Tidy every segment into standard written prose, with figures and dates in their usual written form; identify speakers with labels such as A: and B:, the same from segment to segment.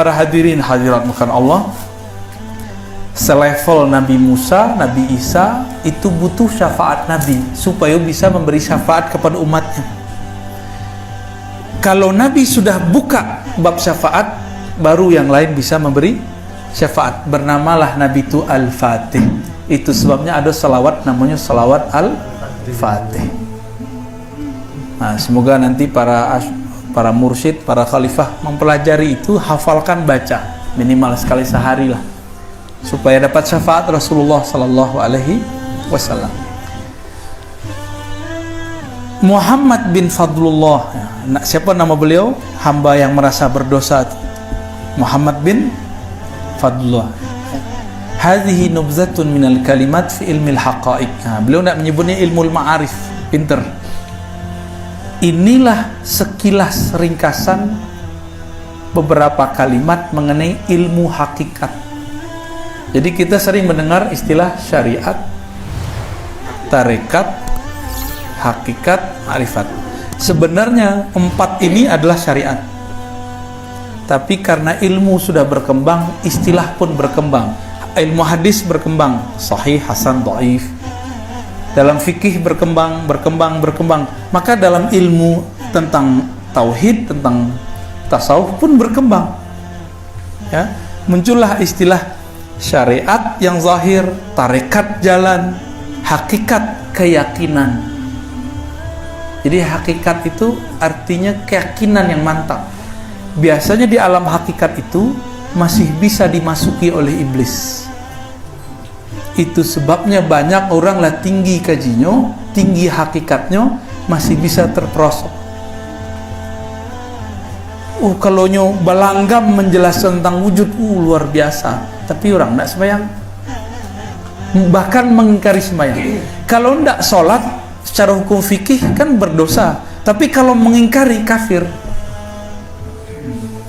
A: para hadirin hadirat bukan Allah, selevel Nabi Musa, Nabi Isa itu butuh syafaat Nabi supaya bisa memberi syafaat kepada umatnya. Kalau Nabi sudah buka bab syafaat, baru yang lain bisa memberi syafaat. Bernamalah Nabi itu Al-Fatih. Itu sebabnya ada salawat namanya salawat Al-Fatih. Nah, semoga nanti para mursyid, para khalifah mempelajari itu, hafalkan, baca minimal sekali sehari lah, supaya dapat syafaat Rasulullah sallallahu alaihi wasallam. Muhammad bin Fadlullah, siapa nama beliau? Hamba yang merasa berdosa, Muhammad bin Fadlullah. Hadhihi nubzatun minal kalimat fi ilmil haqa'iq. Beliau tidak menyebutnya ilmu ma'arif, pinter. Inilah sekilas ringkasan beberapa kalimat mengenai ilmu hakikat. Jadi kita sering mendengar istilah syariat, tarekat, hakikat, ma'rifat. Sebenarnya 4 ini adalah syariat. Tapi karena ilmu sudah berkembang, istilah pun berkembang. Ilmu hadis berkembang, sahih, hasan, dhaif. Dalam fikih berkembang. Maka dalam ilmu tentang tauhid, tentang tasawuf pun berkembang. Ya, muncullah istilah syariat yang zahir, tarekat jalan, hakikat keyakinan. Jadi hakikat itu artinya keyakinan yang mantap. Biasanya di alam hakikat itu masih bisa dimasuki oleh iblis. Itu sebabnya banyak orang lah tinggi kajinya, tinggi hakikatnya, masih bisa terperosok. Kalau nyo balanggam menjelaskan tentang wujud, luar biasa. Tapi orang tidak sembahyang, bahkan mengingkari sembahyang. Kalau tidak sholat, secara hukum fikih kan berdosa. Tapi kalau mengingkari, kafir.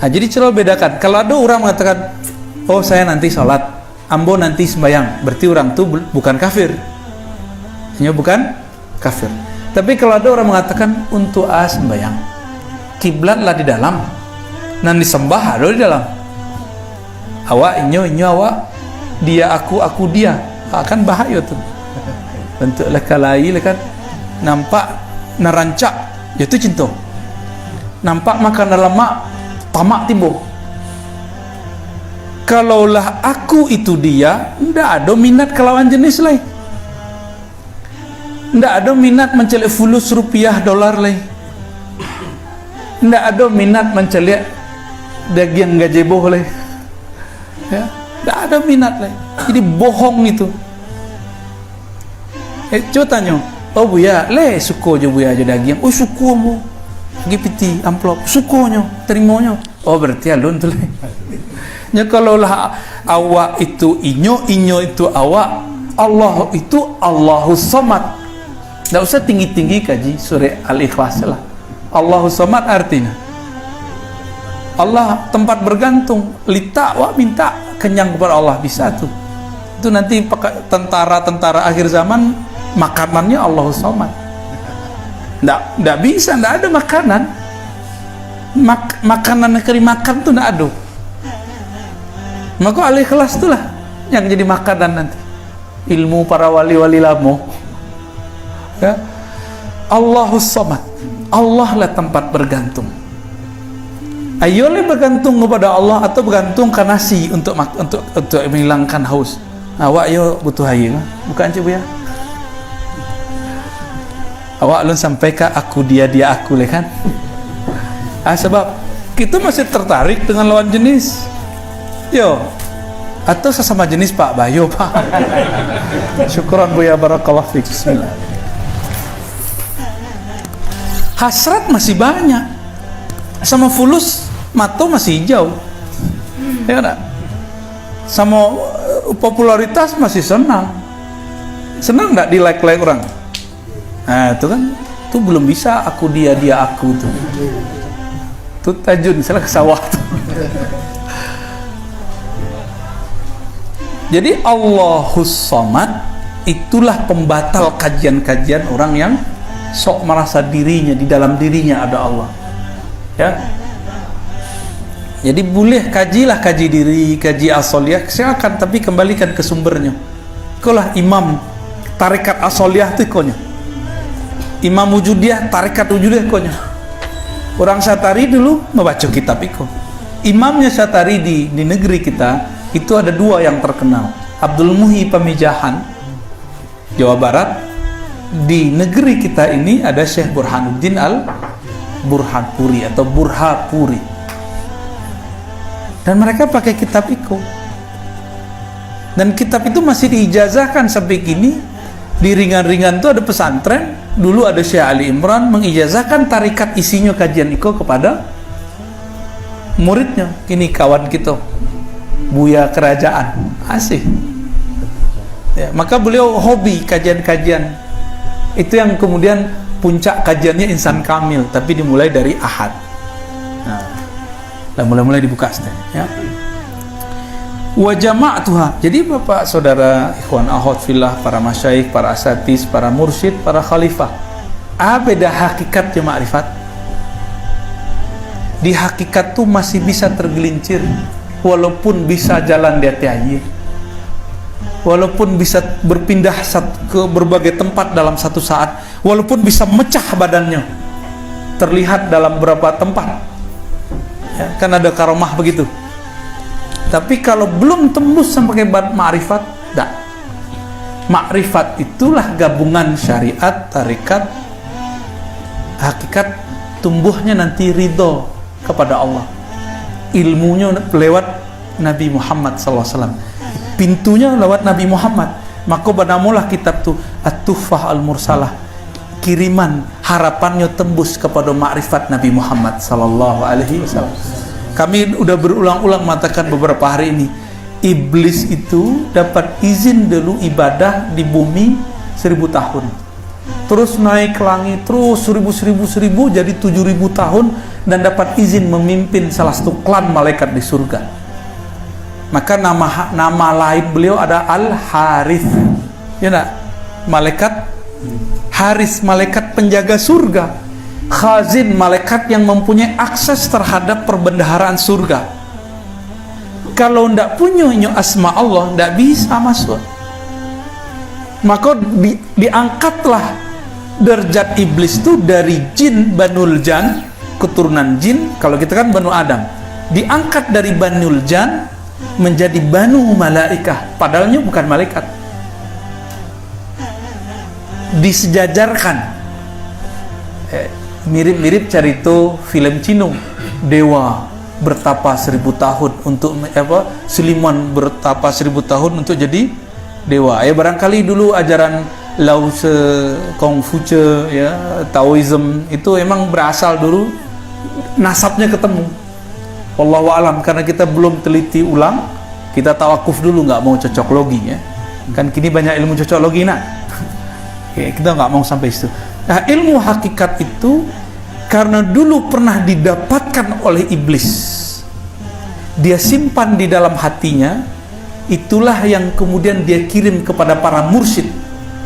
A: Nah, jadi coba bedakan. Kalau ada orang mengatakan, oh saya nanti sholat, ambo nanti sembahyang, berarti orang itu bukan kafir. Hanya bukan kafir. Tapi kalau ada orang mengatakan untuk sembahyang, kiblatlah di dalam, nan disembah ada di dalam. Awak inyo awak, dia aku dia, akan bahaya tuh. Bentuk lekalai lekan, nampak nerancak, itu cinta. Nampak makan lemak, tamak timbul. Kalaulah aku itu dia, ndak ada minat ke lawan jenis lain, ndak ada minat mencelik fulus rupiah dolar lain, ndak ada minat mencelik daging gajebo lain, ya, ndak ada minat lain. Jadi bohong itu. Coba tanya, oh buya, suko je buya aja daging, oh suko mu, gipiti amplop, sukonya, terimanya, oh berarti alun tu lain. Ya kalaulah awak itu inyo itu awak, Allah itu Allahus Samad. Tidak usah tinggi-tinggi kaji surah Al-Ikhlas lah. Allahus Samad artinya Allah tempat bergantung. Lita wak minta kenyang kepada Allah, bisa tuh. Itu nanti tentara akhir zaman makanannya Allahus Samad. Tidak bisa, tidak ada makanan. Makanan negeri makan tuh tidak ada. Maka Al-Ikhlas itulah yang jadi makanan nanti. Ilmu para wali-wali lama. Ya. Allahus Samad. Allah lah tempat bergantung. Ayolah bergantung kepada Allah atau bergantung ke nasi untuk menghilangkan haus. Awak yo butuh air, bukan cik ya? Awak lu sampai ke aku dia aku le kan? Sebab kita masih tertarik dengan lawan jenis. Yo, atau sesama jenis Pak Bayo Pak. Syukran Buya, barakallah fiik. Bismillah. Hasrat masih banyak, sama fulus mato masih hijau, ya enggak? Sama popularitas masih senang enggak di like orang? Nah itu kan, itu belum bisa aku dia aku tuh. Tuh tajun misalnya ke sawah tuh. Jadi Allahus Samad itulah pembatal kajian-kajian orang yang sok merasa dirinya, di dalam dirinya ada Allah. Ya. Jadi boleh kaji diri, kaji asoliyah, silakan, tapi kembalikan ke sumbernya. Itulah imam tarekat asoliyah itu konya. Imam wujudiyah tarekat wujudiyah konya. Orang Syatari dulu membaca kitab itu. Imamnya Syatari di negeri kita itu ada dua yang terkenal. Abdul Muhyi Pamijahan, Jawa Barat. Di negeri kita ini ada Syekh Burhanuddin Al-Burhanpuri atau Burhapuri. Dan mereka pakai kitab itu. Dan kitab itu masih diijazahkan sampai kini. Di ringan-ringan itu ada pesantren. Dulu ada Syekh Ali Imran mengijazahkan tarikat, isinya kajian itu kepada muridnya. Kini kawan kita, Buya Kerajaan, asih. Ya, maka beliau hobi kajian-kajian. Itu yang kemudian puncak kajiannya Insan Kamil, tapi dimulai dari Ahad. Nah, mulai dibuka ya. Wa jama'tuha. Jadi Bapak Saudara ikhwan akhwat fillah, para masyayikh, para asatis, para mursyid, para khalifah, beda hakikatnya ma'rifat. Di hakikat tuh masih bisa tergelincir, walaupun bisa jalan di hati, walaupun bisa berpindah ke berbagai tempat dalam satu saat, walaupun bisa mecah badannya, terlihat dalam beberapa tempat ya, kan ada karomah begitu. Tapi kalau belum tembus sampai ke ma'rifat, tak. Ma'rifat itulah gabungan syariat, tarikat, hakikat, tumbuhnya nanti ridho kepada Allah. Ilmunya lewat Nabi Muhammad SAW, pintunya lewat Nabi Muhammad. Maka banamulah kitab tu At-Tuhfah Al-Mursalah, kiriman harapannya tembus kepada ma'rifat Nabi Muhammad SAW. Kami udah berulang-ulang mengatakan beberapa hari ini, iblis itu dapat izin dulu ibadah di bumi 1000 tahun, terus naik ke langit, terus 1000 jadi 7000 tahun, dan dapat izin memimpin salah satu klan malaikat di surga. Maka nama lain beliau ada Al-Harith, ya enggak? Malaikat Haris, malaikat penjaga surga. Khazin, malaikat yang mempunyai akses terhadap perbendaharaan surga. Kalau tidak punya asma Allah, tidak bisa masuk. Maka diangkatlah derajat iblis itu dari jin Banul Jan, keturunan jin. Kalau kita kan Banu Adam, diangkat dari Banul Jan menjadi Banu Malaikah, padahalnya bukan malaikat. Disejajarkan, mirip-mirip cerita film Cino, dewa bertapa 1000 tahun untuk Suliman bertapa 1000 tahun untuk jadi dewa. Ya barangkali dulu ajaran Lao Tse, Kongfuce, ya Taoism itu emang berasal dulu, nasabnya ketemu. Wallahu alam, karena kita belum teliti ulang, kita tawakuf dulu, nggak mau cocok logi ya. Kan kini banyak ilmu cocok logi nak. Ya, kita nggak mau sampai situ. Nah, ilmu hakikat itu karena dulu pernah didapatkan oleh iblis, dia simpan di dalam hatinya, itulah yang kemudian dia kirim kepada para mursyid,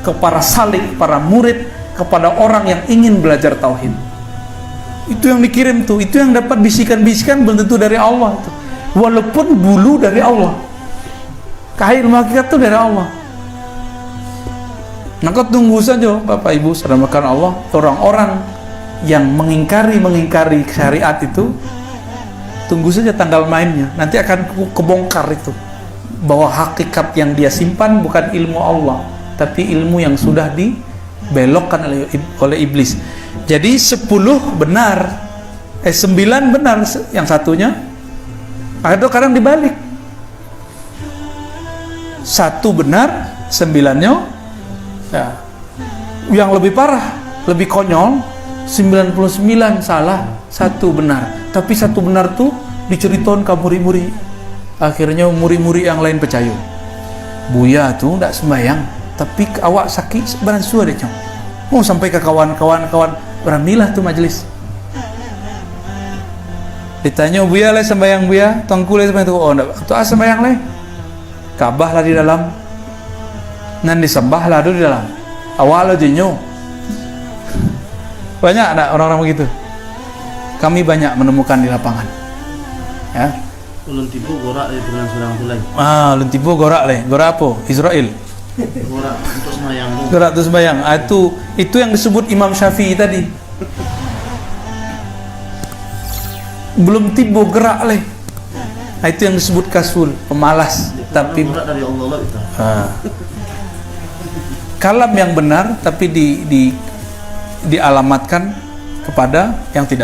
A: kepada salik, para murid, kepada orang yang ingin belajar tauhid. Itu yang dikirim tuh, itu yang dapat bisikan-bisikan belum tentu dari Allah tuh. Walaupun bulu dari Allah, ilmu hakikat itu dari Allah. Maka tunggu saja Bapak Ibu saudara Allah, orang-orang yang mengingkari syariat itu, tunggu saja tanggal mainnya, nanti akan kebongkar itu, bahwa hakikat yang dia simpan bukan ilmu Allah, tapi ilmu yang sudah dibelokkan oleh iblis. Jadi 10 benar, 9 benar, yang satunya kadang dibalik, 1 benar, 9-nya ya, yang lebih parah, lebih konyol, 99 salah, 1 benar. Tapi 1 benar tuh diceritakan ke muri-muri. Akhirnya muri-muri yang lain percaya. Buya tuh tidak sembahyang, tapi awak sakit sebenarnya suara deh, mau sampai ke kawan-kawan, beramilah tuh majelis. Ditanya Buya le sembahyang Buya, tongku le sembahyang tuh, oh enggak, tuh sembahyang le. Kabah lah di dalam. Nan disembah lah di dalam. Awal aja nyo. Banyak ada orang-orang begitu. Kami banyak menemukan di lapangan. Ya.
B: Ulun tipu gorak dengan surang tu lagi.
A: Ulun tipu gorak le. Gorak apa? Israel.
B: Gorak untuk semayang tu.
A: Gorak tu sembahyang. Itu yang disebut Imam Syafi'i tadi. Belum tibu gerak le. Itu yang disebut kasul, pemalas. Tapi
B: gorak dari Allah lah itu.
A: Kalam yang benar tapi dialamatkan kepada yang tidak